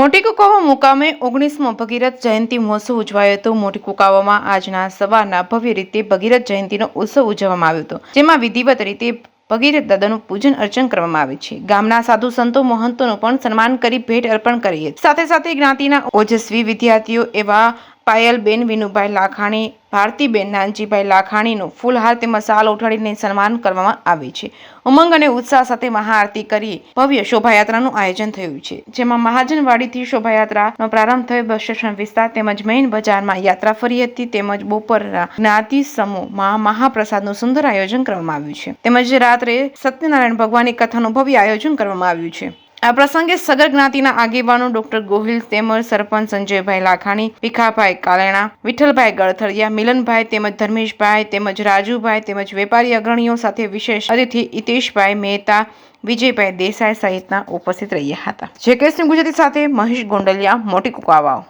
મોટી કુકાવા મુકામે 19મો ભગીરથ જયંતિ મહોત્સવ ઉજવાયો હતો। મોટી કુકાવામાં આજના સવારના ભવ્ય રીતે ભગીરથ જયંતિનો ઉત્સવ ઉજવવામાં આવ્યો હતો, જેમાં વિધિવત રીતે ભગીરથ દાદાનું પૂજન અર્ચન કરવામાં આવે છે। ગામના સાધુ સંતો મહંતોનું પણ સન્માન કરી ભેટ અર્પણ કરી હતી। સાથે સાથે જ્ઞાતિના ઓજસ્વી વિદ્યાર્થીઓ એવા પાયલબેન વિનુભાઈ લાખાણી, ભારતીબેન નાનજીભાઈ લાખાણીનું ફૂલહાર તેમજ શાલ ઉઠાડીને સન્માન કરવામાં આવે છે। ઉમંગ અને ઉત્સાહ સાથે મહાઆરતી કરી ભવ્ય શોભાયાત્રાનું આયોજન થયું છે, જેમાં મહાજનવાડીથી શોભાયાત્રાનો પ્રારંભ થયો। બસ સ્ટેશન વિસ્તાર તેમજ મેઇન બજારમાં યાત્રા ફરી હતી, તેમજ બપોરના જ્ઞાતિ સમૂહમાં મહાપ્રસાદનું સુંદર આયોજન કરવામાં આવ્યું છે, તેમજ રાત્રે સત્યનારાયણ ભગવાનની કથાનું ભવ્ય આયોજન કરવામાં આવ્યું છે। આ પ્રસંગે સગર જ્ઞાતિના આગેવાનો ડોક્ટર ગોહિલ તેમજ સરપંચ સંજયભાઈ લાખાણી, ભીખાભાઈ કાલેણા, વિઠ્ઠલભાઈ ગળથળિયા, મિલનભાઈ તેમજ ધર્મેશભાઈ તેમજ રાજુભાઈ તેમજ વેપારી અગ્રણીઓ સાથે વિશેષ અતિથિ હિતેશભાઈ મહેતા, વિજયભાઈ દેસાઈ સહિતના ઉપસ્થિત રહ્યા હતા। જે કેસની ગુજરાતી સાથે મહેશ ગોંડલિયા, મોટી કુકાવાવ।